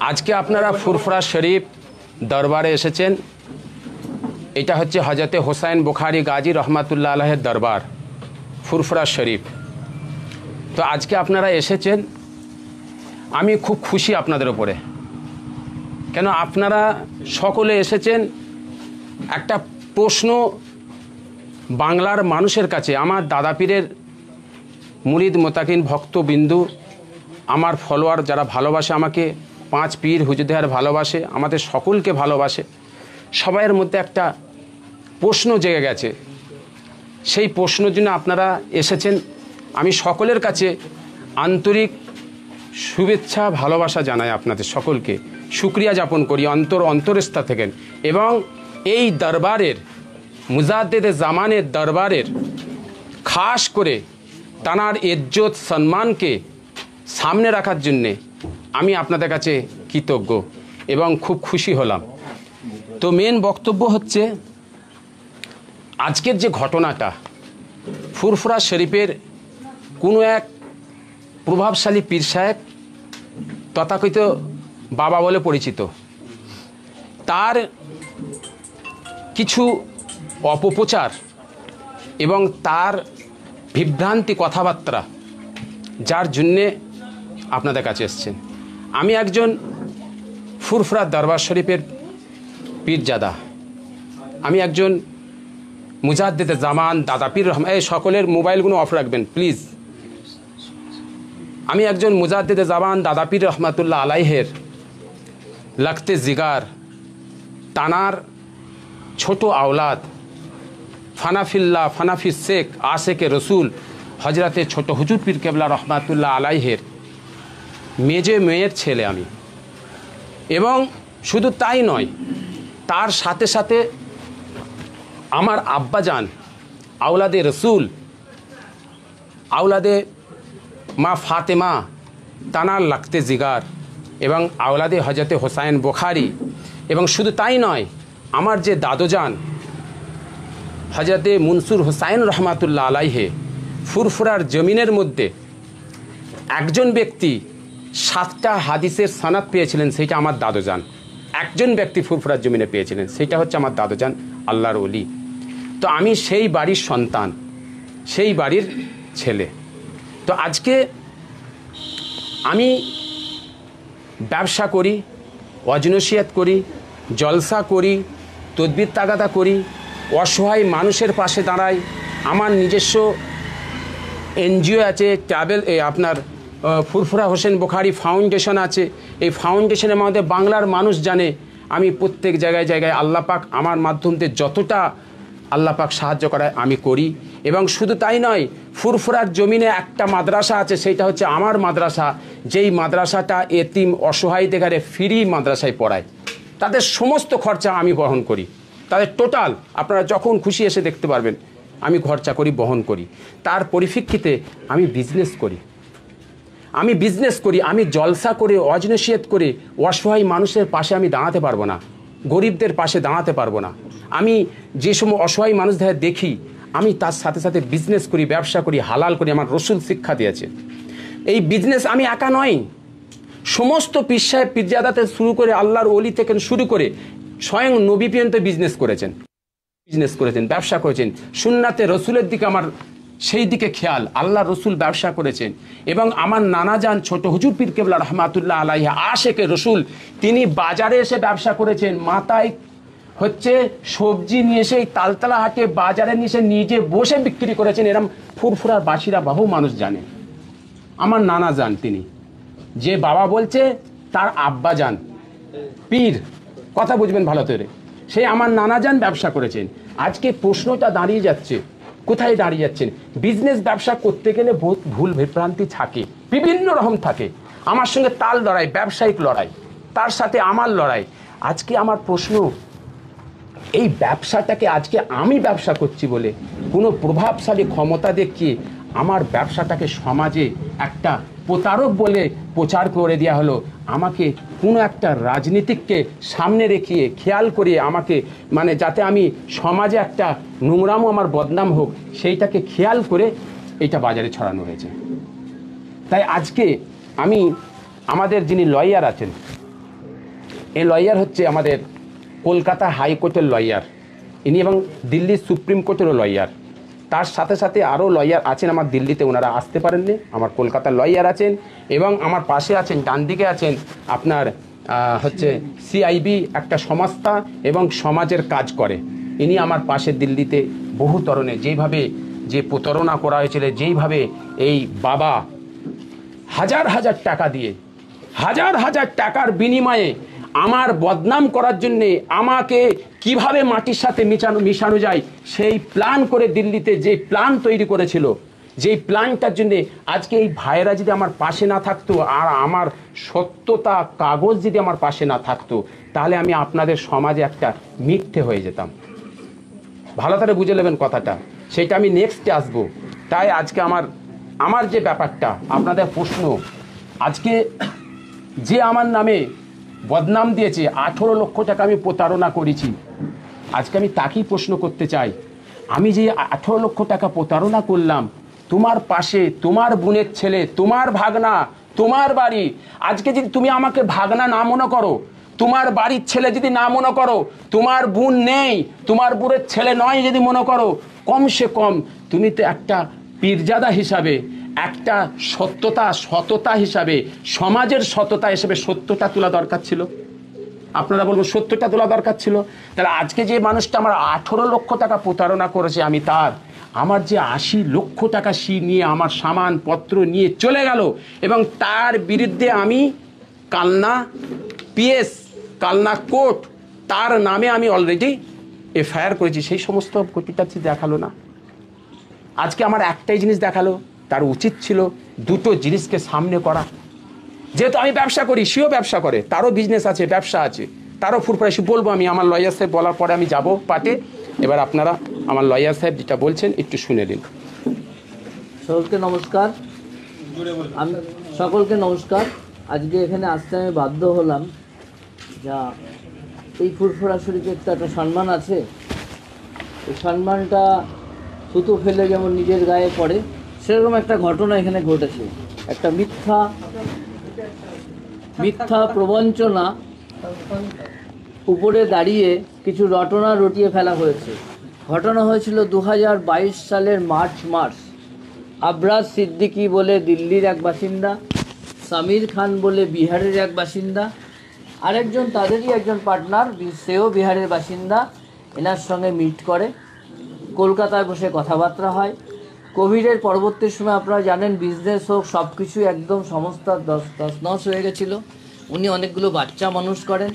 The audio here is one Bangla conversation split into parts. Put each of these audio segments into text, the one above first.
আজকে আপনারা ফুরফুরা শরীফ দরবারে এসেছেন। এটা হচ্ছে হজরতে হোসাইন বুখারী গাজী রহমাতুল্লাহ আলাইহির দরবার ফুরফুরা শরীফ। তো আজকে আপনারা এসেছেন, আমি খুব খুশি আপনাদের উপরে। কেন আপনারা সকলে এসেছেন একটা প্রশ্ন বাংলার মানুষের কাছে, আমার দাদা পীরের মুরিদ মোতাকিন ভক্তবিন্দু, আমার ফলোয়ার যারা ভালোবাসে আমাকে, 5 পীর হুজুরদের ভালোবাসে, আমাদের সকলকে ভালোবাসে, সবাইয়ের মধ্যে একটা প্রশ্ন জেগে গেছে। সেই প্রশ্নের জন্য আপনারা এসেছেন। আমি সকলের কাছে আন্তরিক শুভেচ্ছা ভালোবাসা জানাই, আপনাদের সকলকে শুকরিয়া যাপন করি অন্তরস্থা থেকে। এবং এই দরবারের মুজাদ্দেদে জামানের দরবারের খাস করে তানার ইজ্জত সম্মানকে সামনে রাখার জন্যে আমি আপনাদের কাছে কৃতজ্ঞ এবং খুব খুশি হলাম। তো মেন বক্তব্য হচ্ছে আজকের যে ঘটনাটা, ফুরফুরা শরীফের কোনো এক প্রভাবশালী পীর সাহেব, তথাকথিত বাবা বলে পরিচিত, তার কিছু অপপ্রচার এবং তার বিভ্রান্তি কথাবার্তা, যার জন্যে আপনাদের কাছে এসছেন। আমি একজন ফুরফুরা দরবার শরীফের পীরজাদা, আমি একজন মুজাদ্দেদে জামান দাদা পীর রহমান, এই সকলের মোবাইলগুলো অফ রাখবেন প্লিজ। আমি একজন মুজাদ্দেদে জামান দাদা পীর রহমাতুল্লাহ আলাইহের লখতে জিগার, তানার ছোট আওলাদ ফানাফিল্লাহ ফানাফিস শেখ আশেকে রসুল হজরতে ছোট হুজুর পীর কেবলা রহমাতুল্লাহ আলাইহের মেজে মেয়ের ছেলে আমি। এবং শুধু তাই নয়, তার সাথে সাথে আমার আব্বাজান আওলাদে রসুল, আওলাদে মা ফাতেমা, তানার লখতে জিগার এবং আওলাদে হজরতে হোসাইন বুখারী। এবং শুধু তাই নয়, আমার যে দাদোজান হজরতে মনসুর হোসাইন রহমাতুল্লাহ আলাইহে, ফুরফুরার জমিনের মধ্যে একজন ব্যক্তি 7টা হাদিসের সনদ পেয়েছিলেন, সেইটা আমার দাদোজান। একজন ব্যক্তি ফুরফুরার জমিনে পেয়েছিলেন, সেইটা হচ্ছে আমার দাদোজান আল্লাহর ওলি। তো আমি সেই বাড়ির সন্তান, সেই বাড়ির ছেলে। তো আজকে আমি ব্যবসা করি, ওয়াজ-নসিহত করি, জলসা করি, তদবির তাগাদা করি, অসহায় মানুষের পাশে দাঁড়াই। আমার নিজস্ব এনজিও আছে, ট্রাভেল, আপনার ফুরফুরা হোসেন বুখারী ফাউন্ডেশন আছে। এই ফাউন্ডেশনের মধ্যে বাংলার মানুষ জানে আমি প্রত্যেক জায়গায় জায়গায় আল্লাহ পাক আমার মাধ্যমে যতটা আল্লাহ পাক সাহায্য করায় আমি করি। এবং শুধু তাই নয়, ফুরফুরার জমিনে একটা মাদ্রাসা আছে, সেইটা হচ্ছে আমার মাদ্রাসা, যেই মাদ্রাসাটা এতিম অসহায়দের ঘরে ফ্রি মাদ্রাসায় পড়ায়। তাদের সমস্ত খরচা আমি বহন করি, তাদের টোটাল আপনারা যখন খুশি এসে দেখতে পারবেন, আমি খরচা করি, বহন করি। তার পরিপ্রেক্ষিতে আমি বিজনেস করি, আমি জলসা করে, ওয়াজ-নসিহত করে অসহায় মানুষের পাশে আমি দাঁড়াতে পারবো না, গরিবদের পাশে দাঁড়াতে পারবো না। আমি যে সময় অসহায় মানুষদের দেখি, আমি তার সাথে সাথে বিজনেস করি, ব্যবসা করি, হালাল করি। আমার রসুল শিক্ষা দিয়েছে। এই বিজনেস আমি একা নয়, সমস্ত পীর সাহেব পীরজাদাতে শুরু করে আল্লাহর ওলি থেকে শুরু করে স্বয়ং নবী পর্যন্ত বিজনেস করেছেন, ব্যবসা করেছেন। সুন্নাতে রসুলের দিকে আমার সেই দিকে খেয়াল, আল্লাহ রসুল ব্যবসা করেছেন। এবং আমার নানাজান ছোট হুজুর পীর কেবলা রহমাতুল্লাহ আলাইহি আশেকে রসুল, তিনি বাজারে এসে ব্যবসা করেছেন। মাথায় হচ্ছে সবজি নিয়ে এসে তালতলা হাটে বাজারে নিয়ে এসে নিজে বসে বিক্রি করেছেন। এরম ফুরফুরার বাসীরা বহু মানুষ জানে। আমার নানা যান, তিনি যে বাবা বলছে তার আব্বা যান পীর, কথা বুঝবেন ভালো করে, সেই আমার নানা যান ব্যবসা করেছেন। আজকে প্রশ্নটা দাঁড়িয়ে যাচ্ছে, কোথায় দাঁড়িয়ে যাচ্ছেন? বিজনেস ব্যবসা করতে গেলে বহুত ভুল বিভ্রান্তি থাকে, বিভিন্ন রকম থাকে। আমার সঙ্গে তাল লড়াই, ব্যবসায়িক লড়াই, তার সাথে আমার লড়াই। আজকে আমার প্রশ্ন, এই ব্যবসাটাকে আজকে আমি ব্যবসা করছি বলে কোনো প্রভাবশালী ক্ষমতা দেখিয়ে আমার ব্যবসাটাকে সমাজে একটা প্রতারক বলে প্রচার করে দেওয়া হলো। আমাকে কোনো একটা রাজনীতিককে সামনে রেখে খেয়াল করিয়ে আমাকে, মানে যাতে আমি সমাজে একটা নোংরামো আমার বদনাম হোক, সেইটাকে খেয়াল করে এটা বাজারে ছড়ানো হয়েছে। তাই আজকে আমি আমাদের যিনি লয়ার আছেন এই লয়ার হচ্ছে আমাদের কলকাতা হাইকোর্টের লয়ার, ইনি এবং দিল্লির সুপ্রিম কোর্টেরও লয়ার। তার সাথে সাথে আরও লয়ার আছেন আমার দিল্লিতে, ওনারা আসতে পারেননি। আমার কলকাতার লয়ার আছেন এবং আমার পাশে আছেন, ডান দিকে আছেন আপনার হচ্ছে সিআইবি একটা সংস্থা এবং সমাজের কাজ করে। ইনি আমার পাশে দিল্লিতে বহু তরণে যেইভাবে যে প্রতারণা করা হয়েছিল, যেইভাবে এই বাবা হাজার হাজার টাকা দিয়ে, হাজার হাজার টাকার বিনিময়ে আমার বদনাম করার জন্যে আমাকে কিভাবে মাটির সাথে মিশানো যায় সেই প্ল্যান করে দিল্লিতে যে প্ল্যান তৈরি করেছিল, যেই প্ল্যানটার জন্যে আজকে এই ভাইয়েরা যদি আমার পাশে না থাকতো আর আমার সত্যতা কাগজ যদি আমার পাশে না থাকতো, তাহলে আমি আপনাদের সমাজে একটা মিথ্যে হয়ে যেতাম। ভালো করে বুঝে নেবেন কথাটা, সেটা আমি নেক্সটে আসবো। তাই আজকে আমার যে ব্যাপারটা আপনাদের প্রশ্ন, আজকে যে আমার নামে বদনাম দিয়েছে, 18 লক্ষ টাকা আমি প্রতারণা করেছি, আজকে আমি তাকেই প্রশ্ন করতে চাই, আমি যে 18 লক্ষ টাকা প্রতারণা করলাম, তোমার পাশে তোমার বোনের ছেলে, তোমার ভাগনা, তোমার বাড়ি, আজকে যদি তুমি আমাকে ভাগনা না মনে করো, তোমার বাড়ির ছেলে যদি না মনে করো, তোমার বোন নেই, তোমার বোনের ছেলে নয় যদি মনে করো, কমসে কম তুমি তো একটা পীরজাদা হিসাবে, একটা সততা হিসাবে, সমাজের সততা হিসাবে সত্যটা তোলা দরকার ছিল। আপনারা বলবো সত্যটা তোলা দরকার ছিল। তাহলে আজকে যে মানুষটা আমার 18 লক্ষ টাকা প্রতারণা করেছে, আমি আমার যে 80 লক্ষ টাকা নিয়ে আমার সামানপত্র নিয়ে চলে গেল, এবং তার বিরুদ্ধে আমি কালনা পিএস, কালনা কোর্ট, তার নামে আমি অলরেডি এফআইআর করেছি। সেই সমস্ত ঘটনাটা দেখালো না। আজকে আমার একটাই জিনিস দেখালো, তার উচিত ছিল দুটো জিনিসকে সামনে করা। যেহেতু আমি ব্যবসা করি, সেও ব্যবসা করে, তারও বিজনেস আছে, ব্যবসা আছে, তারও ফুরফুরাইশি বলবো আমি। আমার লয়ার সাহেব বলার পরে আমি যাব পাটে। এবার আপনারা আমার লয়ার সাহেব যেটা বলছেন একটু শুনে নিন। সকলকে নমস্কার। সকলকে নমস্কার। আজকে এখানে আসতে আমি বাধ্য হলাম, যা এই ফুরফুরা শরীফের তো একটা সম্মান আছে, এই সম্মানটা থুতু ফেলে যেমন নিজের গায়ে পড়ে, সেরকম একটা ঘটনা এখানে ঘটেছে। একটা মিথ্যা প্রবঞ্চনা উপরে দাঁড়িয়ে কিছু রটনা রটিয়ে ফেলা হয়েছে। ঘটনা হয়েছিল 2022 সালের মার্চ মাস। আবরাজ সিদ্দিকী বলে দিল্লির এক বাসিন্দা, সামির খান বলে বিহারের এক বাসিন্দা, আরেকজন তাদেরই একজন পার্টনার, সেও বিহারের বাসিন্দা, এনার সঙ্গে মিট করে কলকাতায় বসে কথাবার্তা হয়। কোভিডের পরবর্তী সময় আপনারা জানেন, বিজনেস হোক সব কিছু একদম সমস্ত তছনছ হয়ে গেছিলো। উনি অনেকগুলো বাচ্চা মানুষ করেন,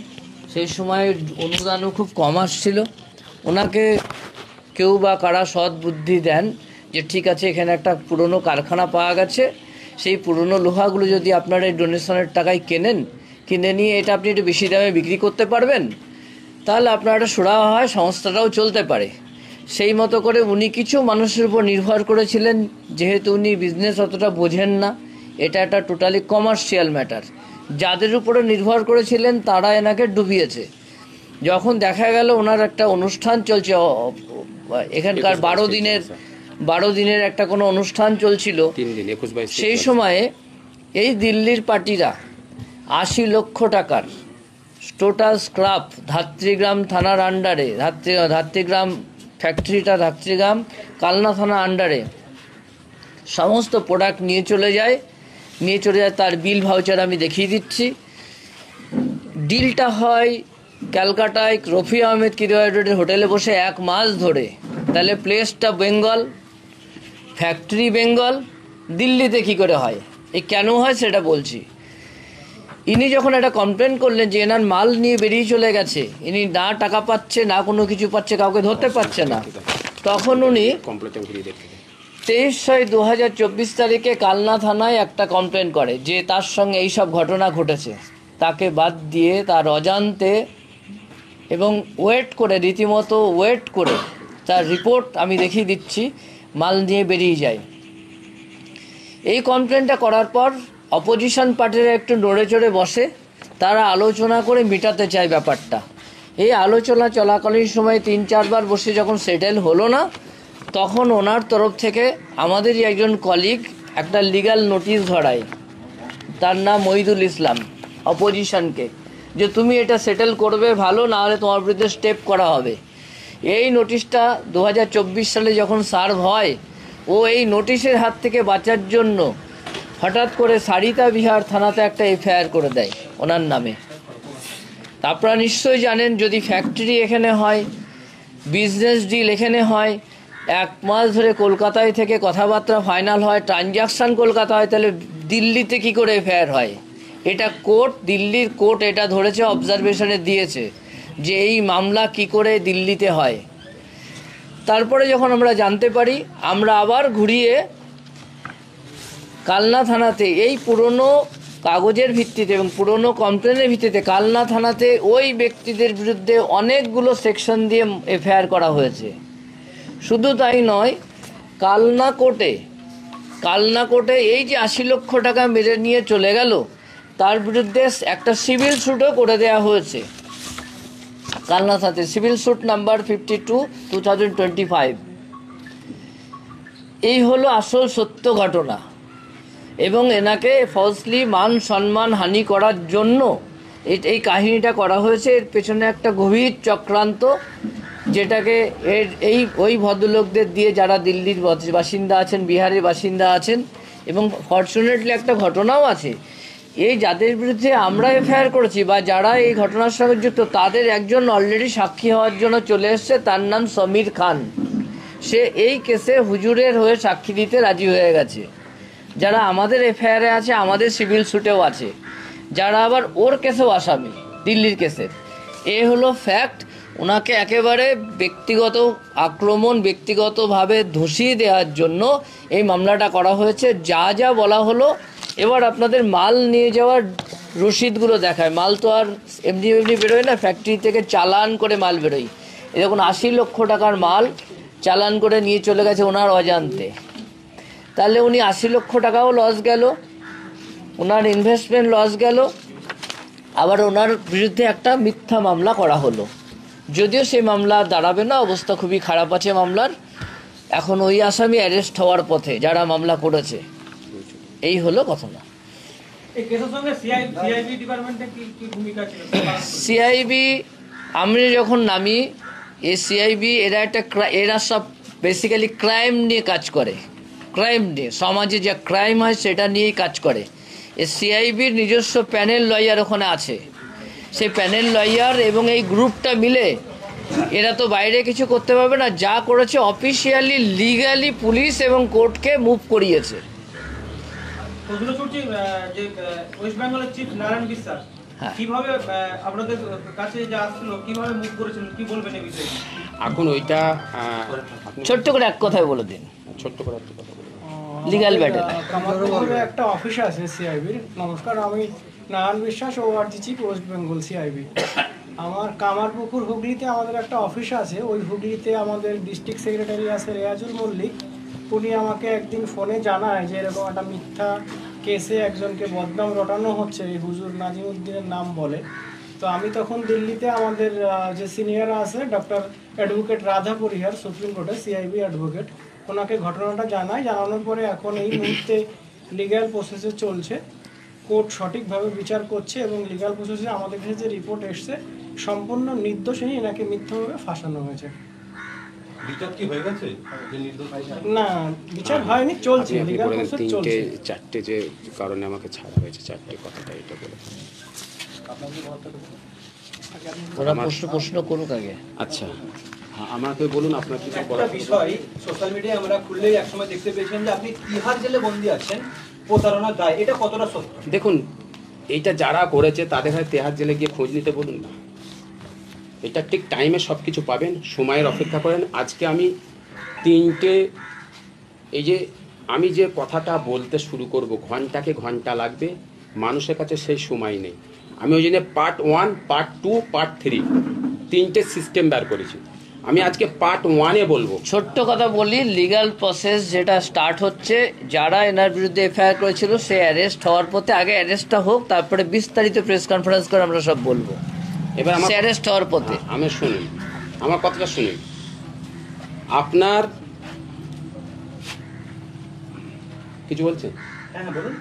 সেই সময় অনুদানও খুব কম আসছিল। ওনাকে কেউ বা কারা সৎ বুদ্ধি দেন যে ঠিক আছে, এখানে একটা পুরনো কারখানা পাওয়া গেছে, সেই পুরনো লোহাগুলো যদি আপনারা এই ডোনেশনের টাকায় কিনে নিয়ে এটা আপনি একটু বেশি দামে বিক্রি করতে পারবেন, তাহলে আপনার একটা সুরাহা হয়, সংস্থাটাও চলতে পারে। সেই মতো করে উনি কিছু মানুষের উপর নির্ভর করেছিলেন, যেহেতু উনি বিজনেস অতটা বোঝেন না, এটা একটা টোটালি কমার্শিয়াল ম্যাটার। যাদের উপরে নির্ভর করেছিলেন তারা এনাকে ডুবিয়েছে। যখন দেখা গেল ওনার একটা অনুষ্ঠান চলছে, এখানকার 12 দিনের একটা কোনো অনুষ্ঠান চলছিল, সেই সময়ে এই দিল্লির পার্টিরা 80 লক্ষ টাকার টোটাল স্ক্রাপ ধাত্রীগ্রাম থানার আন্ডারে, ধাত্রীগ্রাম ফ্যাক্টরিটা ধাত্রীগ্রাম কালনা থানা আন্ডারে সমস্ত প্রোডাক্ট নিয়ে চলে যায়। তার বিল ভাউচার আমি দেখিয়ে দিচ্ছি। ডিলটা হয় ক্যালকাটায় রফি আহমেদ কিরোয়া রোডের হোটেলে বসে 1 মাস ধরে। তাহলে প্লেসটা বেঙ্গল, ফ্যাক্টরি বেঙ্গল, দিল্লিতে কী করে হয়, এই কেন হয় সেটা বলছি। ইনি যখন একটা কমপ্লেন করলেন যে এনার মাল নিয়ে বেরিয়ে চলে গেছে, ইনি না টাকা পাচ্ছে না কোনো কিছু পাচ্ছে, কাউকে ধরতে পারছে না, তখন উনি 23/6/2024 তারিখে কালনা থানায় একটা কমপ্লেন করে যে তার সঙ্গে এই সব ঘটনা ঘটেছে। তাকে বাদ দিয়ে তার অজান্তে এবং রীতিমতো ওয়েট করে তার রিপোর্ট আমি দেখিয়ে দিচ্ছি, মাল নিয়ে বেরিয়ে যায়। এই কমপ্লেনটা করার পর অপোজিশন পার্টিরা একটু নড়ে চড়ে বসে, তারা আলোচনা করে মেটাতে চায় ব্যাপারটা। এই আলোচনা চলাকালীন সময় 3-4 বার বসে যখন সেটেল হলো না, তখন ওনার তরফ থেকে আমাদেরই একজন কলিগ একটা লিগ্যাল নোটিশ ধরায়, তার নাম মহিদুল ইসলাম, অপোজিশনকে, যে তুমি এটা সেটেল করবে ভালো, না হলে তোমার বিরুদ্ধে স্টেপ করা হবে। এই নোটিশটা 2024 সালে যখন সার্ভ হয়, ও এই নোটিশের হাত থেকে বাঁচার জন্য হঠাৎ করে সারিতা বিহার থানাতে একটা এফআইআর করে দেয় ওনার নামে। আপনারা নিশ্চয়ই জানেন, যদি ফ্যাক্টরি এখানে হয়, বিজনেস ডিল এখানে হয়, 1 মাস ধরে কলকাতায় থেকে কথাবার্তা ফাইনাল হয়, ট্রানজাকশান কলকাতা হয়, তাহলে দিল্লিতে কি করে এফআইআর হয়? এটা কোর্ট, দিল্লির কোর্ট এটা ধরেছে, অবজারভেশনে দিয়েছে যে এই মামলা কি করে দিল্লিতে হয়। তারপরে যখন আমরা জানতে পারি, আমরা আবার ঘুরিয়ে কালনা থানাতে এই পুরনো কাগজের ভিত্তিতে এবং পুরনো কমপ্লেনের ভিত্তিতে কালনা থানাতে ওই ব্যক্তিদের বিরুদ্ধে অনেকগুলো সেকশন দিয়ে এফআইআর করা হয়েছে। শুধু তাই নয়, কালনা কোর্টে এই যে 80 লক্ষ টাকা মেরে নিয়ে চলে গেল, তার বিরুদ্ধে একটা সিভিল স্যুটও করে দেওয়া হয়েছে কালনা থানাতে, সিভিল স্যুট নাম্বার 52/2025। এই হলো আসল সত্য ঘটনা। এবং এনাকে ফলসলি মান সম্মান হানি করার জন্য এই কাহিনীটা করা হয়েছে। এর পেছনে একটা গভীর চক্রান্ত, যেটাকে ওই ভদ্রলোকদের দিয়ে, যারা দিল্লির বাসিন্দা আছেন, বিহারের বাসিন্দা আছেন। এবং ফর্চুনেটলি একটা ঘটনাও আছে, এই যাদের বিরুদ্ধে আমরা এফআইআর করেছি বা যারা এই ঘটনার সঙ্গে যুক্ত, তাদের একজন অলরেডি সাক্ষী হওয়ার জন্য চলে এসছে, তার নাম সমীর খান। সে এই কেসে হুজুরের হয়ে সাক্ষী দিতে রাজি হয়ে গেছে। যারা আমাদের এফআইআরে আছে, আমাদের সিভিল স্যুটেও আছে, যারা আবার ওর কেসেও আসামি, দিল্লির কেসের। এ হলো ফ্যাক্ট। ওনাকে একেবারে ব্যক্তিগত আক্রমণ, ব্যক্তিগতভাবে ধসিয়ে দেওয়ার জন্য এই মামলাটা করা হয়েছে। যা যা বলা হলো, এবার আপনাদের মাল নিয়ে যাওয়ার রসিদগুলো দেখায়। মাল তো আর এমনি বেরোয় না, ফ্যাক্টরি থেকে চালান করে মাল বেরোয়। এরকম 80 লক্ষ টাকার মাল চালান করে নিয়ে চলে গেছে ওনার অজান্তে। তাহলে উনি 80 লক্ষ টাকাও লস গেল, ওনার ইনভেস্টমেন্ট লস গেল, আবার ওনার বিরুদ্ধে একটা মিথ্যা মামলা করা হলো। যদিও সেই মামলা দাঁড়াবে না, অবস্থা খুবই খারাপ আছে মামলার। এখন ওই আসামি অ্যারেস্ট হওয়ার পথে, যারা মামলা করেছে। এই হলো ঘটনা। সিআইবি আমি যখন নামি, এই সিআইবি এরা সব বেসিক্যালি ক্রাইম নিয়ে কাজ করে, ক্রাইম নিয়ে, সমাজে যা ক্রাইম হয় সেটা নিয়েই কাজ করে। এই সিআইবির নিজস্ব প্যানেল লয়ার ওখানে আছে। সেই প্যানেল লয়ার এবং এই গ্রুপটা মিলে, এরা তো বাইরে কিছু করতে পারবে না, যা করেছে অফিসিয়ালি লিগালি পুলিশ এবং কোর্টকে মুভ করিয়েছে। ওয়েস্ট বেঙ্গলের চিফ নারায়ণ বিশ্বাস কিভাবে আপনাদের কাছে যা আসলো, কিভাবে মুভ করেছেন, কি বলবেন এই বিষয়ে? এখন ওইটা ছোট্ট করে এক কথায় বলে দিন, ছোট্ট করে একটা কথা বলবো। Legal battle. কামারপুকুরে একটা অফিস আছে সিআইবির। নমস্কার, আমি নারায়ণ বিশ্বাস, ORG chief, West Bengal CIB. আমার কামারপুকুর হুগলিতে আমাদের একটা অফিস আছে। ওই হুগলিতে আমাদের ডিস্ট্রিক্ট সেক্রেটারি আছে রেয়াজুল মল্লিক। উনি আমাকে একদিন ফোনে জানায় যে এরকম একটা মিথ্যা কেসে একজনকে বদনাম রটানো হচ্ছে, এই হুজুর নাজিমুদ্দিনের নাম বলে। তো আমি তখন দিল্লিতে আমাদের যে সিনিয়র আছে, ডক্টর অ্যাডভোকেট রাধা পরিহার, সুপ্রিম কোর্টের সিআইবি অ্যাডভোকেট, ওনাকে ঘটনাটা জানানোর পরে এখন এই মুহূর্তে লিগ্যাল প্রসেসে চলছে। কোর্ট সঠিকভাবে বিচার করছে এবং লিগ্যাল প্রসেসে আমাদের কাছে যে রিপোর্ট এসছে, সম্পূর্ণ নির্দোষী, এনাকে মিথ্যাভাবে ফাঁসানো হয়েছে। বিচার কি হয়ে গেছে? না, বিচার হয়নি, চলছে, আপনি লিগ্যাল বলে দেন প্রসেস 3টে চলছে। 4টে যে কারণে আমাকে ছাড়া হয়েছে, 4টে কথাটা এটা বলে। ওরা প্রশ্ন করুক আগে। আচ্ছা, আমাকে বলুন আপনার কিছু একটা বলার। বিষয় সোশ্যাল মিডিয়ায় আমরা খুললেই একসময় দেখতে পেয়েছিলাম যে আপনি তিহার জেলে বন্দী আছেন প্রতারণার দায়, এটা কতটা সত্য? দেখুন, এইটা যারা করেছে তাদের হয় তেহার জেলে গিয়ে খোঁজ নিতে বলুন না। এটা ঠিক টাইমে সব কিছু পাবেন, সময়ের অপেক্ষা করেন। আজকে আমি 3টে, এই যে আমি যে কথাটা বলতে শুরু করব, ঘন্টাকে ঘন্টা লাগবে, মানুষের কাছে সেই সময় নেই। আমি ওই জন্য পার্ট 1, পার্ট 2, পার্ট 3 3টে সিস্টেম বের করেছি। আমি আজকে পার্ট 1-এ বলবো। ছোট্ট কথা বলি, লিগ্যাল প্রসেস যেটা স্টার্ট হচ্ছে, যারা এনার বিরুদ্ধে এফআইআর করেছিল সে অ্যারেস্ট হওয়ার পথে, আগে অ্যারেস্টটা হোক, তারপরে বিস্তারিত প্রেস কনফারেন্স করে আমরা সব বলবো। এবার সে অ্যারেস্ট হওয়ার পথে। আমি শুনুন, আমার কথাটা শুনুন। আপনার কিছু বলছেন? হ্যাঁ বলুন।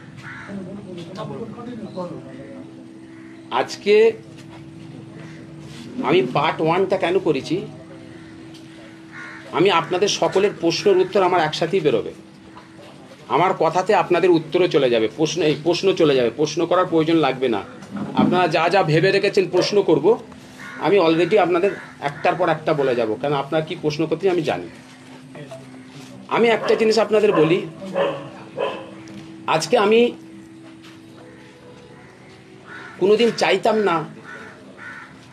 আজকে আমি পার্ট 1টা কেন করেছি, আমি আপনাদের সকলের প্রশ্নের উত্তর আমার একসাথেই বেরোবে, আমার কথাতে আপনাদের উত্তরও চলে যাবে, প্রশ্ন চলে যাবে, প্রশ্ন করার প্রয়োজন লাগবে না। আপনারা যা যা ভেবে রেখেছেন প্রশ্ন করব, আমি অলরেডি আপনাদের একটার পর একটা বলে যাব, কারণ আপনারা কি প্রশ্ন করতে আমি জানি। আমি একটা জিনিস আপনাদের বলি, আজকে আমি কোনোদিন চাইতাম না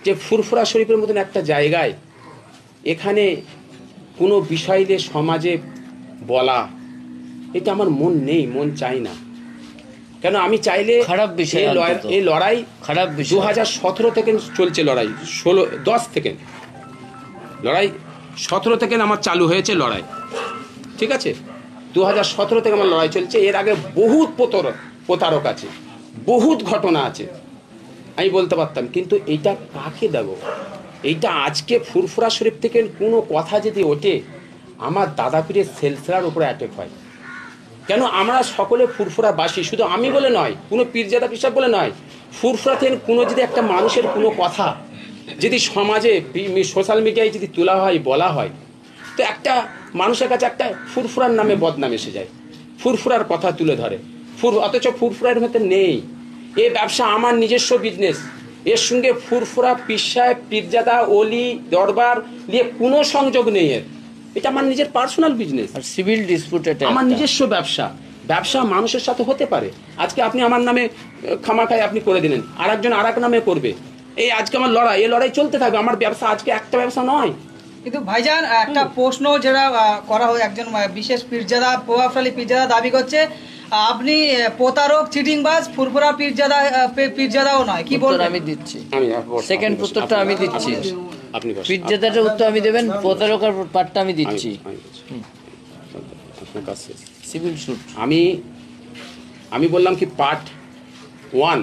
যে ফুরফুরা শরীফের মতন একটা জায়গায় এখানে কোনো বিষয় দিয়ে সমাজে বলা, এটা আমার মন নেই, মন চাই না। কেন আমি চাইলে খারাপ বিষয়, এই লড়াই খারাপ বিষয় 2017 থেকে চলছে, লড়াই 10 থেকে লড়াই 17 থেকে আমার চালু হয়েছে লড়াই, ঠিক আছে? 2017 থেকে আমার লড়াই চলছে। এর আগে বহুত প্রতারক আছে, বহুত ঘটনা আছে, আমি বলতে পারতাম, কিন্তু এইটা কাকে দেব? এইটা আজকে ফুরফুরা শরীফ থেকে কোনো কথা যদি ওঠে, আমার দাদা পীরের সিলসিলার উপরে অ্যাটাক হয়। কেন আমরা সকলে ফুরফুরা বাসী, শুধু আমি বলে নয়, কোনো পীরজাদা পিসাব বলে নয়, ফুরফুরা থেকে কোনো যদি একটা মানুষের কোনো কথা যদি সমাজে সোশ্যাল মিডিয়ায় যদি তোলা হয়, বলা হয়, তো একটা মানুষের কাছে একটা ফুরফুরার নামে বদনাম এসে যায়, ফুরফুরার কথা তুলে ধরে, অথচ ফুরফুরার ভেতর নেই। এই ব্যবসা আমার নিজস্ব বিজনেস, এর সঙ্গে ফুরফুরা পীর সাহেব, পীরজাদা, অলি, দরবার নিয়ে কোনো সংযোগ নেই। এটা আমার নিজের পার্সোনাল বিজনেস, সিভিল ডিসপিউট, আমার নিজস্ব ব্যবসা। ব্যবসা মানুষের সাথে হতে পারে, আজকে আপনি আমার নামে খামাখায় আপনি করে দিলেন, আর একজন আর এক নামে করবে, এই আজকে আমার লড়াই, এই লড়াই চলতে থাকবে। আমার ব্যবসা আজকে একটা ব্যবসা নয়। কিন্তু ভাইজান একটা প্রশ্ন যেটা করা হয়, একজন বিশেষ পীরজাদা, প্রভাবশালী পীরজাদা দাবি করছে আপনি প্রতারক, চিটিংবাজ, ফুরফুরা পীরজাদাও নয়, কি বলবেন? আমি দিচ্ছি, আমি সেকেন্ড উত্তরটা আমি দিচ্ছি, আপনি পীরজাদাটার উত্তর আমি দেবেন, প্রতারকের পার্টটা আমি দিচ্ছি। আপনার কাছে সিভিল স্যুট আমি বললাম কি পার্ট 1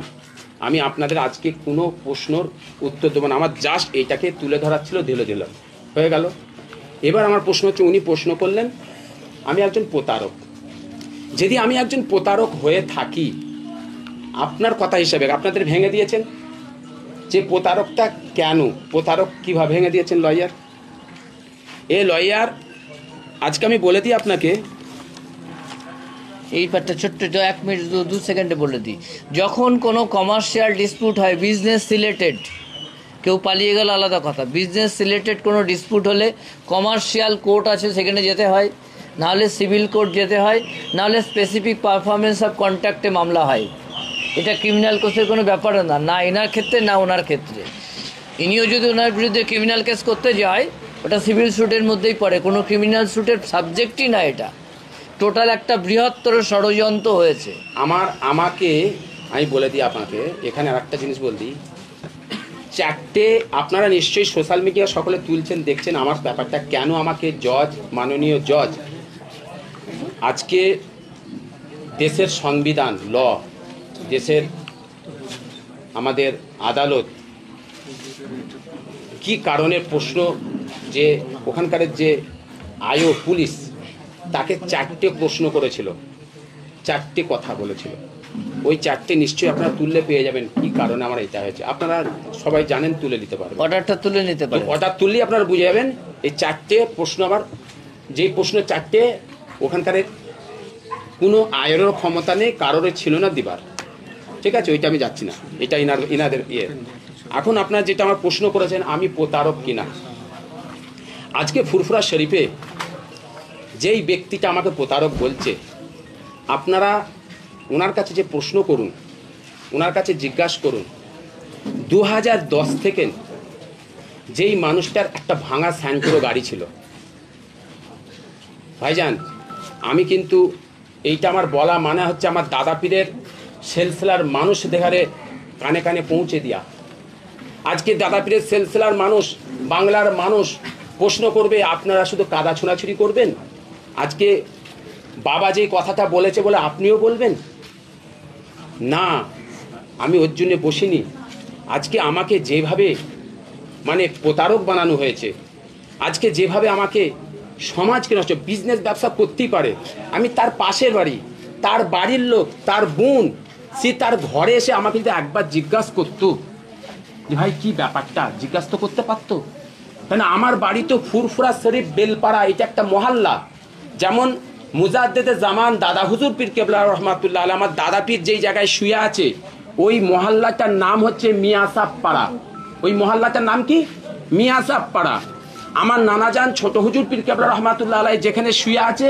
আমি আপনাদের আজকে কোনো প্রশ্নের উত্তর দেবো না, আমার জাস্ট এইটাকে তুলে ধরার ছিল, দিল হয়ে গেল। এবার আমার প্রশ্ন হচ্ছে, উনি প্রশ্ন করলেন আমি একজন প্রতারক, যদি আমি একজন প্রতারক হয়ে থাকি, আপনার কথা হিসাবে আপনাদের ভেঙে দিয়েছেন যে প্রতারকটা কেন, প্রতারক কীভাবে ভেঙে দিয়েছেন লয়ার। লয়ার আজকে আমি বলে দিই আপনাকে, এই পার্টটা ছোট্ট 1 মিনিট 2 সেকেন্ডে বলে দিই। যখন কোনো কমার্শিয়াল ডিসপিউট হয়, বিজনেস রিলেটেড, কেউ পালিয়ে গেল আলাদা কথা, বিজনেস রিলেটেড কোনো ডিসপিউট হলে কমার্শিয়াল কোর্ট আছে, সেখানে যেতে হয়, নাহলে সিভিল কোর্ট যেতে হয়, নাহলে স্পেসিফিক পারফরমেন্স অফ কন্ট্রাক্টে মামলা হয়। এটা ক্রিমিনাল কেসের কোনো ব্যাপার না এনার ক্ষেত্রে না ওনার ক্ষেত্রে। ইনিও যদি ওনার বিরুদ্ধে ক্রিমিনাল কেস করতে যায়, ওটা সিভিল স্যুটের মধ্যেই পড়ে, কোনো ক্রিমিনাল স্যুটের সাবজেক্টই না। এটা টোটাল একটা বৃহত্তর ষড়যন্ত্র হয়েছে। আমাকে আমি বলে দিই আপনাকে, এখানে আর একটা জিনিস বল দিই, 4টে আপনারা নিশ্চয়ই সোশ্যাল মিডিয়া সকলে তুলছেন, দেখছেন আমার ব্যাপারটা, কেন আমাকে জজ, মাননীয় জজ, আজকে দেশের সংবিধান, ল, দেশের আমাদের আদালত কি কারণে প্রশ্ন, যে ওখানকার যে আইও পুলিশ তাকে 4টে প্রশ্ন করেছিল, 4টে কথা বলেছিল, ওই 4টে নিশ্চয়ই আপনারা তুললে পেয়ে যাবেন কি কারণে আমার এটা হয়েছে। আপনারা সবাই জানেন, তুলে নিতে পারবেন, অর্ডারটা তুলে নিতে পারেন, অর্ডার তুললেই আপনারা বুঝে যাবেন। এই 4টে প্রশ্ন, আবার যেই প্রশ্ন 4টে, ওখানকার কোনো আয়েরও ক্ষমতা নেই, কারোর ছিল না দিবার, ঠিক আছে, ওইটা আমি যাচ্ছি না, এটা ইনাদের ইয়ে। এখন আপনারা যেটা আমার প্রশ্ন করেছেন, আমি প্রতারক কিনা, আজকে ফুরফুরা শরীফে যেই ব্যক্তিটা আমাকে প্রতারক বলছে, আপনারা ওনার কাছে যে প্রশ্ন করুন, ওনার কাছে জিজ্ঞাসা করুন, 2010 থেকে যেই মানুষটার একটা ভাঙা স্যান্ট্রো গাড়ি ছিল, ভাইজান আমি কিন্তু এইটা আমার বলা মানে হচ্ছে আমার দাদা পীরের সিলসিলার মানুষ দেখারে কানে কানে পৌঁছে দিয়া। আজকে দাদা পীরের সিলসিলার মানুষ, বাংলার মানুষ প্রশ্ন করবে, আপনারা শুধু কাদা ছোঁড়াছুড়ি করবেন? আজকে বাবা যে কথাটা বলেছে বলে আপনিও বলবেন না? আমি ওর জন্যে বসিনি। আজকে আমাকে যেভাবে মানে প্রতারক বানানো হয়েছে, আজকে যেভাবে আমাকে সমাজকে নষ্ট, বিজনেস ব্যবসা করতেই পারে, আমি তার পাশের বাড়ি, তার বাড়ির লোক, তার বোন, সে তার ঘরে এসে আমাকে যদি একবার জিজ্ঞাসা করতো যে ভাই কি ব্যাপারটা জিজ্ঞাসা তো করতে পারতো। কেন আমার বাড়ি তো ফুরফুরা শরীফ বেলপাড়া, এটা একটা মহল্লা। যেমন মুজাদ্দেদে জামান দাদা হুজুর পীর কেবলা রহমাতুল্লাহ আলাইহি, আমার দাদা পীর যেই জায়গায় শুয়ে আছে ওই মহল্লাটার নাম হচ্ছে মিয়াসাব পাড়া। ওই মহল্লাটার নাম কি? মিয়াসাব পাড়া। আমার নানাজান ছোট হুজুর পীর কেবলা রহমাতুল্লাহ আলাইহি যেখানে শুয়ে আছে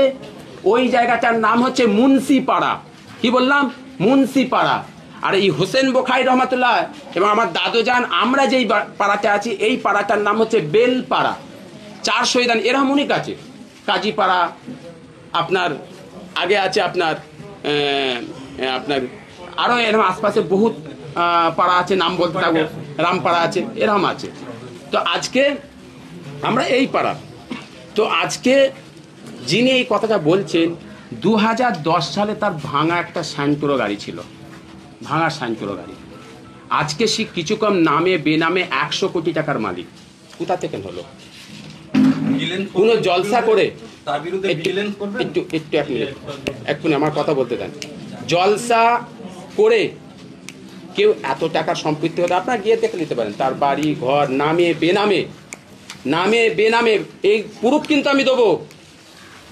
ওই জায়গাটার নাম হচ্ছে মুন্সি পাড়া। কি বললাম? মুন্সি পাড়া। আর এই হোসেন বোখারি রহমাতুল্লাহ এবং আমার দাদুজান আমরা যেই পাড়াতে আছি এই পাড়াটার নাম হচ্ছে বেলপাড়া। 4 শহীদান এরকম অনেক আছে। কাজীপাড়া, আপনার আগে আছে আপনার আপনার আরও এরকম আশপাশে বহুত পাড়া আছে, নাম বলতে থাকবো, রামপাড়া আছে, এরকম আছে। তো আজকে আমরা এই পাড়া। তো আজকে যিনি এই কথাটা বলছেন 2010 সালে তার ভাঙা একটা সাইনটোরো গাড়ি ছিল, ভাঙা সাইনটোরো গাড়ি। আজকে সে কিছু কম নামে বেনামে 100 কোটি টাকার মালিক। কোথা থেকে হলো? কোনো জলসা করে তার বিরুদ্ধে ভিজিলেন্স করবেন? একটু এক মিনিট, এক্ষুনি আমার কথা বলতে দেন। জলসা করে কেউ এত টাকার সম্পত্তি হতে আপনারা গিয়ে দেখে নিতে পারেন। তার বাড়ি ঘর নামে বেনামে, নামে বেনামে, এই প্রুফ কিন্তু আমি দেবো।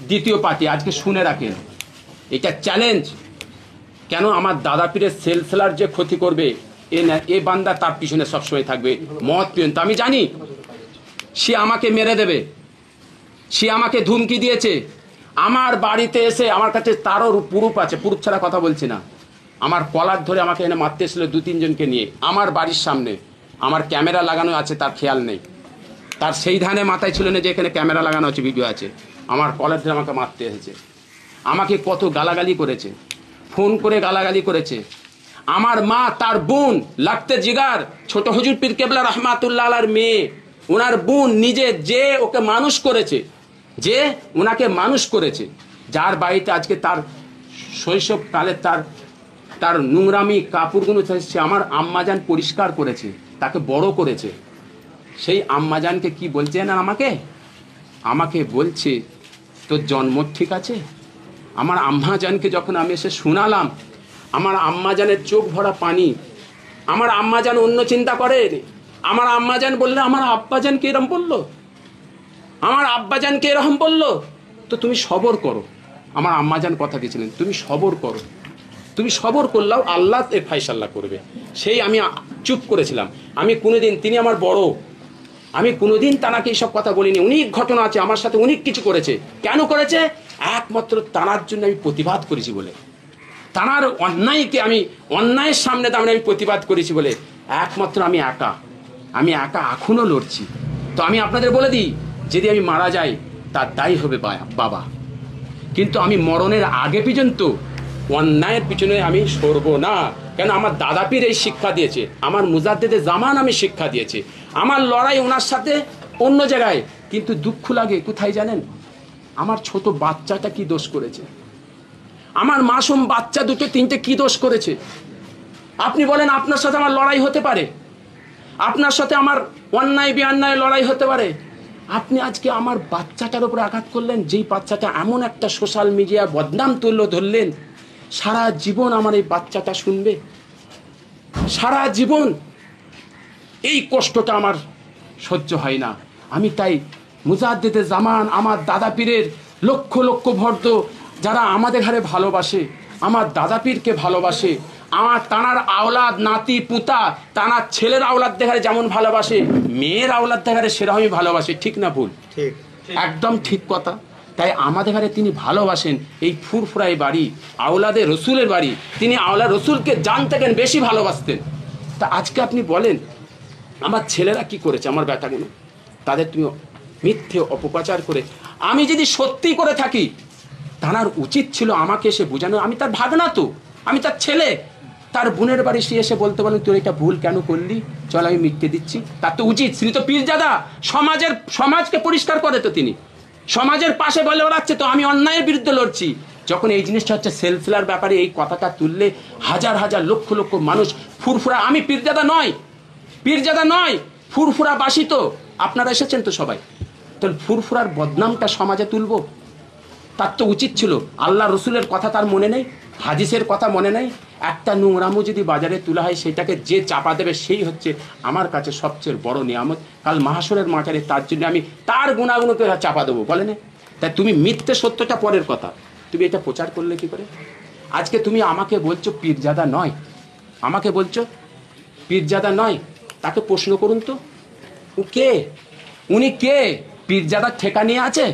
দ্বিতীয় পার্টি আজকে শুনে রাখেন, এটা চ্যালেঞ্জ। কেন আমার দাদা পীরের সেলসেলার যে ক্ষতি করবে এ বান্দা তার পিছনে সবসময় থাকবে। মত পিয়ন তো আমি জানি সে আমাকে মেরে দেবে, সে আমাকে ধুমকি দিয়েছে। আমার বাড়িতে এসে আমার কাছে তারও প্রুফ আছে, প্রুফ ছাড়া কথা বলছি না। আমার কলার ধরে আমাকে এনে মারতে এসেছিল 2-3 জনকে নিয়ে আমার বাড়ির সামনে। আমার ক্যামেরা লাগানো আছে, তার খেয়াল নেই, তার সেই ধানে মাথায় ছিল না যে এখানে ক্যামেরা লাগানো আছে, ভিডিও আছে। আমার কলার ধরে আমাকে মারতে এসেছে, আমাকে কত গালাগালি করেছে, ফোন করে গালাগালি করেছে। আমার মা তার বোন লাগতে জিগার ছোট হুজুর পীর কেবলা রহমাতুল্লাহ আলাইহির মেয়ে, ওনার বোন নিজে যে ওকে মানুষ করেছে, যে ওনাকে মানুষ করেছে, যার বাড়িতে আজকে তার শৈশবকালে তার নোংরামি কাপড়গুলো সে আমার আম্মাজান পরিষ্কার করেছে, তাকে বড় করেছে। সেই আম্মাজানকে কি বলছে না আমাকে বলছে তোর জন্ম ঠিক আছে। আমার আম্মাজানকে যখন আমি এসে শোনালাম, আমার আম্মাজানের চোখ ভরা পানি। আমার আম্মাজান অন্য চিন্তা করে, আমার আম্মাজান বললে আমার আব্বাজানকে এরকম বললো, আমার আব্বাজানকে এরকম বললো, তো তুমি সবর করো। আমার আম্মাজান কথা দিয়েছিলেন তুমি সবর করো, তুমি সবর করলেও আল্লাহ এর ফায়সাল্লা করবে। সেই আমি চুপ করেছিলাম। আমি কোনোদিন, তিনি আমার বড়, আমি কোনোদিন তানাকে এইসব কথা বলিনি। অনেক ঘটনা আছে, আমার সাথে অনেক কিছু করেছে। কেন করেছে? একমাত্র তানার জন্য আমি প্রতিবাদ করেছি বলে, তানার অন্যায়কে আমি অন্যায়ের সামনে দাঁড়িয়ে আমি প্রতিবাদ করেছি বলে একমাত্র আমি একা এখনো লড়ছি। তো আমি আপনাদের বলে দিই, যদি আমি মারা যাই তার দায়ী হবে বাবা, কিন্তু আমি মরণের আগে পর্যন্ত অন্যায়ের পিছনে আমি সরব না। কেন আমার দাদা পীর এই শিক্ষা দিয়েছে, আমার মুজাদ্দেদে জামান আমি শিক্ষা দিয়েছে। আমার লড়াই ওনার সাথে অন্য জায়গায়, কিন্তু দুঃখ লাগে কোথায় জানেন? আমার ছোট বাচ্চাটা কি দোষ করেছে, আমার মাসুম বাচ্চা 2-3টে কি দোষ করেছে? আপনি বলেন আপনার সাথে আমার লড়াই হতে পারে, আপনার সাথে আমার অন্যায় বেঅন্যায় লড়াই হতে পারে। আপনি আজকে আমার বাচ্চাটার উপরে আঘাত করলেন, যেই বাচ্চাটা এমন একটা সোশ্যাল মিডিয়া বদনাম ধরলেন। সারা জীবন আমার এই বাচ্চাটা শুনবে, সারা জীবন এই কষ্টটা আমার সহ্য হয় না। আমি তাই মুজাদ্দেদে জামান আমার দাদা পীরের লক্ষ লক্ষ ভক্ত যারা আমাদের ঘরে ভালোবাসে, আমার দাদা পীরকে ভালোবাসে, আমার তানার আওলাদ নাতি পুতা তানার ছেলের আওলাদ দেখারে যেমন ভালোবাসে, মেয়ের আওলাদ দেখারে সেরকমই ভালোবাসে। ঠিক না ভুল? ঠিক, একদম ঠিক কথা। তাই আমাদের ঘরে তিনি ভালোবাসেন। এই ফুরফুরাই বাড়ি, আওলাদে রসুলের বাড়ি, তিনি আওলাদ রসুলকে জানতেন, বেশি ভালোবাসতেন। তা আজকে আপনি বলেন আমার ছেলেরা কি করেছে, আমার বেটাগুলো, তাদের তুমি মিথ্যে অপপ্রচার করে, আমি যদি সত্যি করে থাকি তার উচিত ছিল আমাকে এসে বোঝানো। আমি তার ভাগনা, তো আমি তার ছেলে, তার বোনের বাড়ি সে এসে বলতে পারেন তোর এটা ভুল কেন করলি, চল আমি মিথ্যে দিচ্ছি। তার তো উচিত, তিনি তো পীরজাদা, সমাজকে পরিষ্কার করে, তো তিনি সমাজের পাশে বলে বেড়াচ্ছে, তো আমি অন্যায়ের বিরুদ্ধে লড়ছি। যখন এই জিনিসটা হচ্ছে সেলফেলার ব্যাপারে এই কথাটা তুললে হাজার হাজার লক্ষ লক্ষ মানুষ ফুরফুরা, আমি পীরজাদা নয়, ফুরফুরা বাসী, তো আপনারা এসেছেন তো সবাই, তাহলে ফুরফুরার বদনামটা সমাজে তুলবো? তার তো উচিত ছিল। আল্লাহ রসুলের কথা তার মনে নেই, হাদিসের কথা মনে নেই, একটা নোংরামও যদি বাজারে তোলা হয় সেটাকে যে চাপা দেবে সেই হচ্ছে আমার কাছে সবচেয়ে বড় নিয়ামত। কাল মাহাশরের মাঠে তার জন্য আমি তার গুণাগুণকে চাপা দেবো, বলে না? তাই তুমি মিথ্যে সত্যটা পরের কথা, তুমি এটা প্রচার করলে কি করে? আজকে তুমি আমাকে বলছো পীরজাদা নয়, আমাকে বলছো পীরজাদা নয়, তাকে প্রশ্ন করুন তো ও কে, উনি কে? পীরজাদার ঠেকা নিয়ে আছে?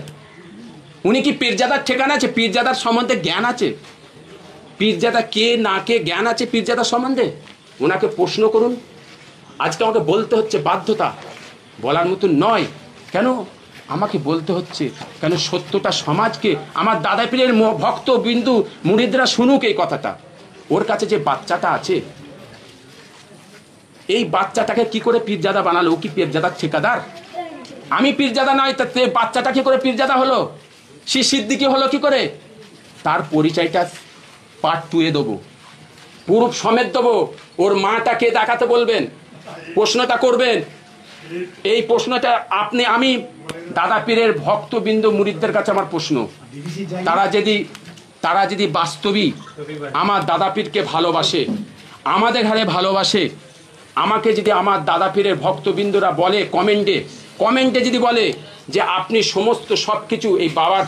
উনি কি পীরজাদার ঠিকানা আছে? পীরজাদার সম্বন্ধে জ্ঞান আছে? পীরজাদা কে না কে জ্ঞান আছে পীরজাদার সম্বন্ধে? ওনাকে প্রশ্ন করুন। আজকে আমাকে বলতে হচ্ছে, বাধ্যতা, বলার মতো নয়। কেন আমাকে বলতে হচ্ছে? কেন সত্যটা সমাজকে, আমার দাদা পীরের ভক্ত বিন্দু মুরিদরা শুনুক এই কথাটা। ওর কাছে যে বাচ্চাটা আছে, এই বাচ্চাটাকে কি করে পীরজাদা বানালো? ও কি পীরজাদার ঠিকাদার? আমি পীরজাদা নয়, তাতে বাচ্চাটা কি করে পীরজাদা হলো? সে সিদ্দিকি হলো কি করে? তার পরিচয়টা পার্ট 2-এ দেবো, পুরুষ সমেত দেবো। ওর মাটাকে দেখাতে বলবেন, প্রশ্নটা করবেন। এই প্রশ্নটা আমি দাদা পীরের ভক্তবৃন্দ মুরিদদের কাছে আমার প্রশ্ন, তারা যদি বাস্তবিক আমার দাদা পীরকে ভালোবাসে, আমাদের ঘরে ভালোবাসে, আমাকে যদি আমার দাদা পীরের ভক্তবৃন্দরা বলে কমেন্টে যদি বলে যে আপনি সমস্ত সব কিছু এই বাবার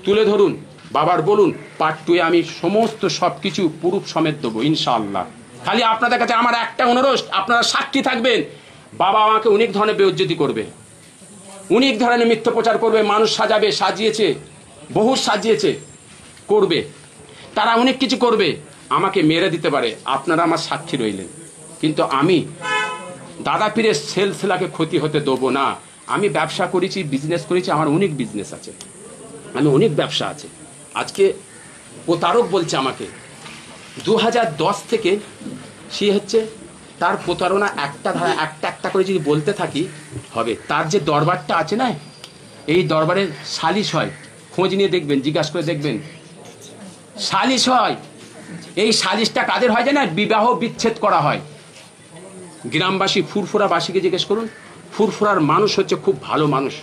তুলে ধরুন, বাবার বলুন, পার্ট 2-এ আমি সমস্ত সব কিছু পুরুষ সমেত দেবো ইনশাআল্লাহ। খালি আপনাদের কাছে আমার একটা অনুরোধ, আপনারা সাক্ষী থাকবেন। বাবা আমাকে অনেক ধরনের বেইজ্জতি করবে, অনেক ধরনের মিথ্যে প্রচার করবে, মানুষ সাজাবে, সাজিয়েছে, বহু সাজিয়েছে, করবে, তারা অনেক কিছু করবে, আমাকে মেরে দিতে পারে, আপনারা আমার সাক্ষী রইলেন। কিন্তু আমি দাদা পীরের সেলসেলাকে ক্ষতি হতে দেবো না। আমি ব্যবসা করেছি, বিজনেস করেছি, আমার অনেক বিজনেস আছে, আমি অনেক ব্যবসা আছে। আজকে প্রতারক বলছে আমাকে 2010 থেকে, সে হচ্ছে তার প্রতারণা একটা ধারা একটা করে যদি বলতে থাকি হবে। তার যে দরবারটা আছে না, এই দরবারে সালিশ হয়, খোঁজ নিয়ে দেখবেন, জিজ্ঞাসা করে দেখবেন, সালিশ হয়। এই সালিশটা কাদের হয় জানেন? বিবাহ বিচ্ছেদ করা হয়। গ্রামবাসী ফুরফুরাবাসীকে জিজ্ঞেস করুন, ফুরফুরার মানুষ হচ্ছে খুব ভালো মানুষ।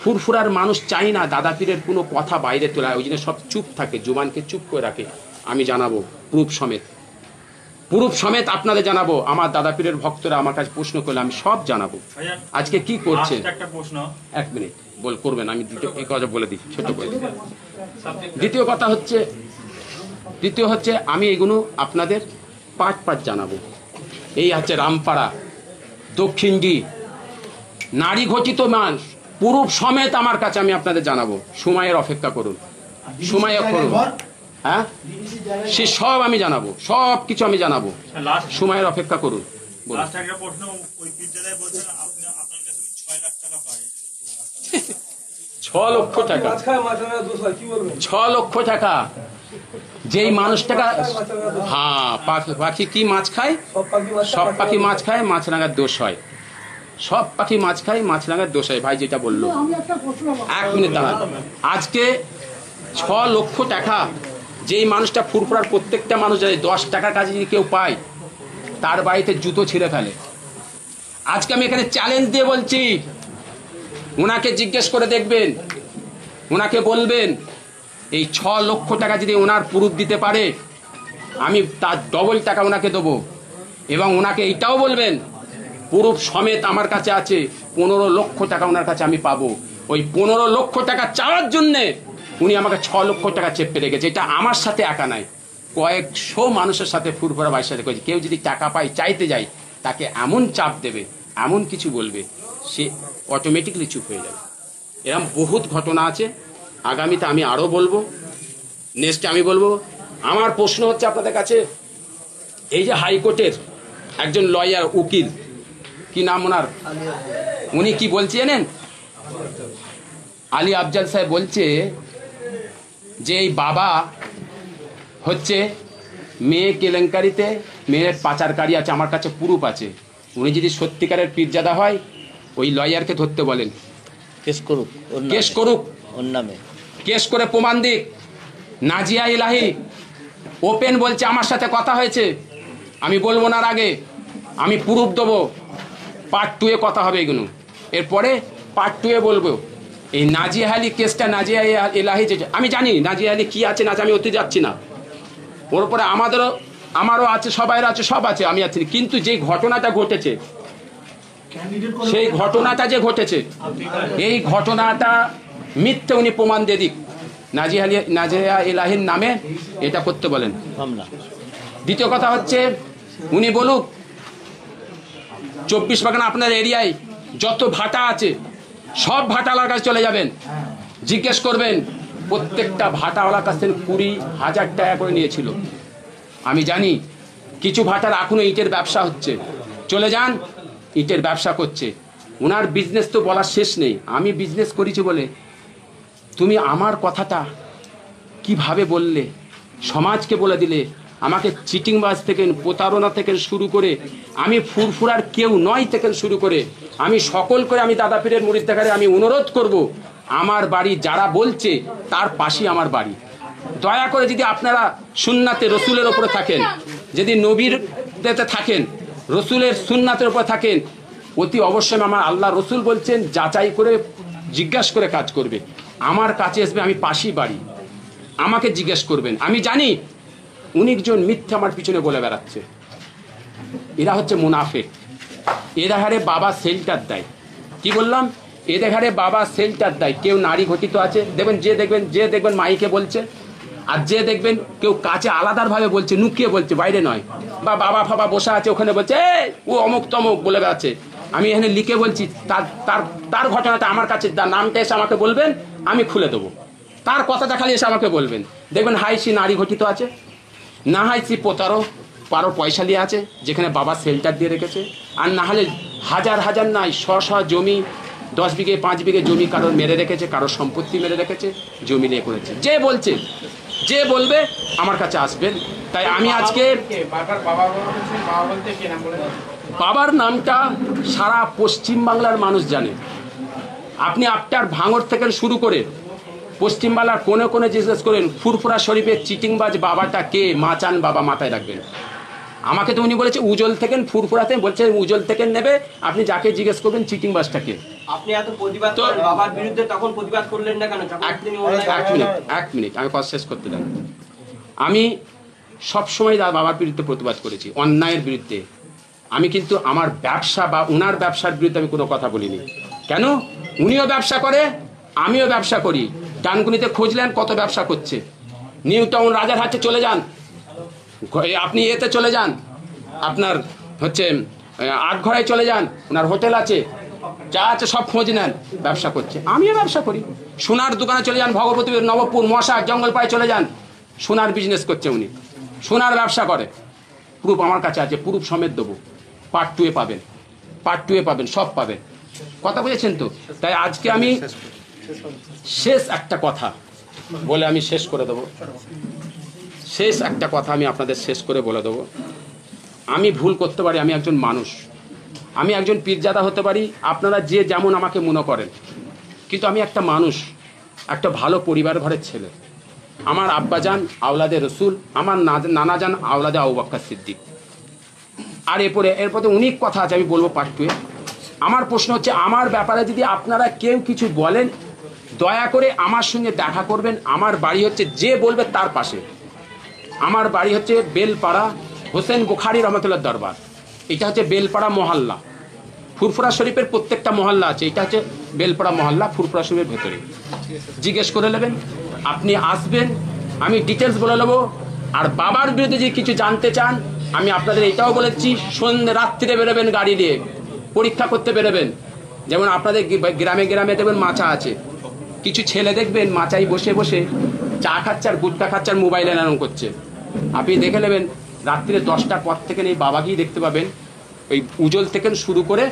ফুরফুরার মানুষ চাই না দাদা পীরের কোনো কথা বাইরে তোলা, ওই জন্য সব চুপ থাকে, জুবানকে চুপ করে রাখে। আমি জানাবো প্রুফ সমেত আপনাদের জানাবো। আমার দাদা পীরের ভক্তরা আমার কাছে প্রশ্ন করলে আমি সব জানাবো। আজকে কি করছে? একটা প্রশ্ন, 1 মিনিট করবেন, আমি এই কথা বলে দিই, ছোট করে দিই। দ্বিতীয় হচ্ছে আমি এগুলো আপনাদের পাট জানাবো। এই হচ্ছে রামপাড়া, দক্ষিণগি, নারী ঘটিত মানুষ পুরুষ সমেত আমার কাছে আমি আপনাদের জানাবো। সময়ের অপেক্ষা করুন, সময় করুন, হ্যাঁ, সে সব আমি জানাবো, সব কিছু আমি জানাবো, সময়ের অপেক্ষা করুন। বলুন। 6 লক্ষ টাকা, 6 লক্ষ টাকা যেই মানুষটাকা, হ্যাঁ, পাখি কি মাছ খায়? সব পাখি মাছ খায়, মাছ রাঙার দোষ হয়। সব পাখি মাছ খায়, মাছ রাঙার দোষ হয়। ভাই যেটা বললো, 1 মিনিট দাঁড়ান। আজকে 6 লক্ষ টাকা যেই মানুষটা ফুরফুরার প্রত্যেকটা মানুষ জানে, 10 টাকার কাছে যদি কেউ পায়, তার বাড়িতে জুতো ছিঁড়ে ফেলে। আজকে আমি এখানে চ্যালেঞ্জ দিয়ে বলছি, ওনাকে জিজ্ঞেস করে দেখবেন, ওনাকে বলবেন এই 6 লক্ষ টাকা যদি ওনার প্রুফ দিতে পারে, আমি তার ডবল টাকা ওনাকে দেবো। এবং ওনাকে এইটাও বলবেন প্রুফ সমেত আমার কাছে আছে 15 লক্ষ টাকা ওনার কাছে আমি পাবো। ওই 15 লক্ষ টাকা চাওয়ার জন্যে উনি আমাকে 6 লক্ষ টাকা চেপে রেখেছে। এটা আমার সাথে একা নাই, কয়েকশো মানুষের সাথে ফুরফুরা ভাইয়ের সাথে করেছে। কেউ যদি টাকা পায়, চাইতে যায়, তাকে এমন চাপ দেবে, এমন কিছু বলবে, সে অটোমেটিকলি চুপ হয়ে যাবে। এরকম বহুত ঘটনা আছে, আগামীতে আমি আরও বলবো, নেক্সটে আমি বলবো। আমার প্রশ্ন হচ্ছে আপনাদের কাছে, এই যে হাইকোর্টের একজন লয়ার, উকিল, কি নাম ওনার, উনি কি বলছে জানেন? আলী আফজাল সাহেব বলছে যে এই বাবা হচ্ছে মেয়ে কেলেঙ্কারিতে, মেয়ের পাচারকারী আছে, আমার কাছে প্রুফ আছে। উনি যদি সত্যিকারের পীরজাদা হয়, ওই লয়ারকে ধরতে বলেন, কেস করুক, ওর নামে কেস করে প্রমাণ দিক। নাজিয়া ইলাহি ওপেন বলছে আমার সাথে কথা হয়েছে, আমি বলবো না আগে, আমি প্রুফ দেবো। পার্ট 2-এ কথা হবে এগুলো, এরপরে পার্ট 2-এ বলবো। এই নাজিয়া আলী কেসটা, নাজিয়া ইলাহি যেটা, আমি জানি নাজিয়া আলী কি আছে না, আমি ওতে যাচ্ছি না। ওর পরে আমাদেরও আমারও আছে, সবাইয়ের আছে, সব আছে, আমি আছি, কিন্তু যে ঘটনাটা ঘটেছে, সেই ঘটনাটা যে ঘটেছে, এই ঘটনাটা মিথ্যে উনি প্রমাণ দিয়ে দিক, নাজিয়া ইলাহির নামে এটা করতে বলেন। দ্বিতীয় কথা হচ্ছে উনি বলুক 24 পরগনা আপনার এরিয়ায় যত ভাটা আছে সব ভাটাওয়ালার কাছে চলে যাবেন, জিজ্ঞেস করবেন প্রত্যেকটা ভাটাওয়ালার কাছ থেকে 20,000 টাকা করে নিয়েছিল। আমি জানি কিছু ভাটার এখনো ইটের ব্যবসা হচ্ছে, চলে যান, ইটের ব্যবসা করছে। ওনার বিজনেস তো বলার শেষ নেই। আমি বিজনেস করেছি বলে তুমি আমার কথাটা কিভাবে বললে, সমাজকে বলে দিলে, আমাকে চিটিংবাজ থেকে, প্রতারণা থেকে শুরু করে, আমি ফুরফুরার কেউ নয় থেকে শুরু করে আমি সকল করে, আমি দাদা পীরের মুরিদ দেখারে আমি অনুরোধ করব, আমার বাড়ি যারা বলছে তার পাশেই আমার বাড়ি। দয়া করে যদি আপনারা সুন্নাতে রসুলের ওপরে থাকেন, যদি নবীর দেতে থাকেন, রসুলের সুন্নাতের ওপরে থাকেন, অতি অবশ্যই আমার আল্লাহ রসুল বলছেন যাচাই করে জিজ্ঞাসা করে কাজ করবে। আমার কাছে আসবে, আমি পাশেই বাড়ি, আমাকে জিজ্ঞেস করবেন। আমি জানি অনেকজন মিথ্যা আমার পিছনে বলে বেড়াচ্ছে, এরা হচ্ছে মুনাফিক। এরা হারে বাবা সেল্টার দেয়, কি বললাম, এদের হারে বাবা সেল্টার দেয়। কেউ নারী ঘটিত আছে, যে দেখবেন মাইকে বলছে, আর যে দেখবেন কেউ কাছে আলাদাভাবে বলছে, নুকিয়ে বলছে, বাইরে নয়, বা বাবা ফাবা বসে আছে ওখানে বলছে ও অমুক তমুক বলে বেড়াচ্ছে। আমি এখানে লিখে বলছি, তার ঘটনাটা আমার কাছে, তার নামটা এসে আমাকে বলবেন, আমি খুলে দেবো। তার কথাটা খালি এসে আমাকে বলবেন, দেখবেন হাইসি নারী ঘটিত আছে, না হাইসি পারো পয়সা নিয়ে আছে, যেখানে বাবা শেল্টার দিয়ে রেখেছে, আর না হলে হাজার হাজার নাই, শ জমি, 10 বিঘে 5 বিঘে জমি কারোর মেরে রেখেছে, কারোর সম্পত্তি মেরে রেখেছে, জমি নিয়ে করেছে। যে বলছে, যে বলবে আমার কাছে আসবেন। তাই আমি আজকে বাবার নামটা সারা পশ্চিমবাংলার মানুষ জানে। আপনি আপনার ভাঙড় থেকে শুরু করে পশ্চিমবাংলার কোনে কোনে জিজ্ঞেস করেন ফুরফুরা শরীফের চিটিংবাজ বাবাটা কে, মাচান বাবা মাথায় রাখবেন। আমাকে তো উনি বলেছে উজ্জ্বল থেকে, ফুরফুরাতে বলছে উজ্জ্বল থেকে নেবে, আপনি যাকে জিজ্ঞেস করবেন চিটিংবাজটা কে। আপনি এত প্রতিবাদ করেন বাবার বিরুদ্ধে, তখন প্রতিবাদ করলেন না কেন? এক মিনিট আমি কথা শেষ করতে দেন। আমি সবসময় বাবার বিরুদ্ধে প্রতিবাদ করেছি, অন্যায়ের বিরুদ্ধে। আমি কিন্তু আমার ব্যবসা বা উনার ব্যবসার বিরুদ্ধে আমি কোনো কথা বলিনি। কেন? উনিও ব্যবসা করে, আমিও ব্যবসা করি। ডানকুনিতে খুঁজলেন কত ব্যবসা করছে, নিউ টাউন রাজারহাটে চলে যান, আপনি এতে চলে যান, আপনার হচ্ছে আটঘরায় চলে যান, ওনার হোটেল আছে, যা আছে সব খোঁজ নেন, ব্যবসা করছে। আমিও ব্যবসা করি। সোনার দোকানে চলে যান, ভগবতী নবপুর মশা জঙ্গলপাড়ায় চলে যান, সোনার বিজনেস করছে উনি, সোনার ব্যবসা করে। প্রুফ আমার কাছে আছে, প্রুফ সমেত দেবো। পার্ট 2 পাবেন, পার্ট 2 পাবেন, সব পাবেন। কথা বুঝেছেন তো? তাই আজকে আমি শেষ একটা কথা বলে আমি শেষ করে দেবো। শেষ একটা কথা আমি আপনাদের শেষ করে বলে দেবো। আমি ভুল করতে পারি, আমি একজন মানুষ, আমি একজন পীরজাদা হতে পারি, আপনারা যে যেমন আমাকে মনে করেন, কিন্তু আমি একটা মানুষ, একটা ভালো পরিবার ঘরের ছেলে। আমার আব্বাজান আওলাদে রসুল, আমার নানাজান আওলাদে আবু বকর সিদ্দিক। আর এরপরে অনেক কথা আছে, আমি বলবো পার্ট 2-এ। আমার প্রশ্ন হচ্ছে, আমার ব্যাপারে যদি আপনারা কেউ কিছু বলেন, দয়া করে আমার সঙ্গে দেখা করবেন। আমার বাড়ি হচ্ছে, যে বলবে তার পাশে, আমার বাড়ি হচ্ছে বেলপাড়া, হোসেন বুখারী রহমতুল্লাহ দরবার। এটা হচ্ছে বেলপাড়া মহল্লা, ফুরফুরা শরীফের প্রত্যেকটা মহল্লা আছে, এটা হচ্ছে বেলপাড়া মহল্লা, ফুরফুরা শরীফের ভেতরে। জিজ্ঞেস করে নেবেন, আপনি আসবেন, আমি ডিটেলস বলে নেবো। আর বাবার বিরুদ্ধে যদি কিছু জানতে চান, আমি আপনাদের এটাও বলেছি, সন্ধ্যে রাত্রিরে বেরোবেন গাড়ি নিয়ে, পরীক্ষা করতে বেরোবেন। যেমন আপনাদের গ্রামে গ্রামে দেখবেন মাচা আছে, কিছু ছেলে দেখবেন মাচায় বসে বসে চা খাচ্ছে আর গুটকা খাচ্ছে আর মোবাইলে এরকম করছে। আপনি দেখে নেবেন, রাত্রিরে 10টার পর থেকে এই বাবাকেই দেখতে পাবেন, ওই উজ্জ্বল থেকে শুরু করে,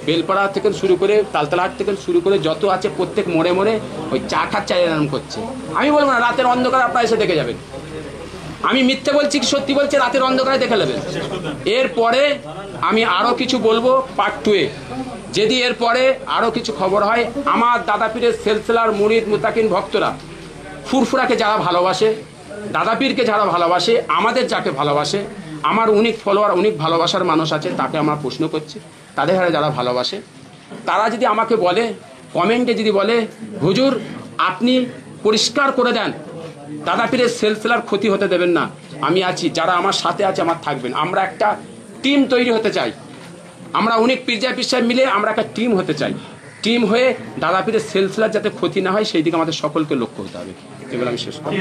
বেলপাড়া থেকে শুরু করে, তালতলাহাট থেকে শুরু করে যত আছে প্রত্যেক মোড়ে মোড়ে ওই চা খাচ্ছে এরকম করছে। আমি বলবো না রাতের অন্ধকার আপনারা এসে দেখে যাবেন। আমি মিথ্যে বলছি কি সত্যি বলছি, রাতের অন্ধকারে দেখে নেবেন। এরপরে আমি আরও কিছু বলবো পার্ট 2-এ। যদি এরপরে আরও কিছু খবর হয়, আমার দাদা পীরের সেলসেলার মুরিদ মুতাকিন ভক্তরা, ফুরফুরাকে যারা ভালোবাসে, দাদা পীরকে যারা ভালোবাসে, আমাদের যাকে ভালোবাসে, আমার অনেক ফলোয়ার, অনেক ভালোবাসার মানুষ আছে, তাকে আমার প্রশ্ন করছি, তাদের হারে যারা ভালোবাসে, তারা যদি আমাকে বলে, কমেন্টে যদি বলে, হুজুর আপনি পরিষ্কার করে দেন, দাদা পীরের সেলসেলার ক্ষতি হতে দেবেন না, আমি আছি, যারা আমার সাথে আছে আমার থাকবেন। আমরা একটা টিম তৈরি হতে চাই। আমরা অনেক পীরজা পীর সাহেব মিলে আমরা একটা টিম হতে চাই। টিম হয়ে দাদা পীরের সেলসিলার যাতে ক্ষতি না হয় সেই দিকে আমাদের সকলকে লক্ষ্য হতে হবে। এগুলো আমি শেষ করি।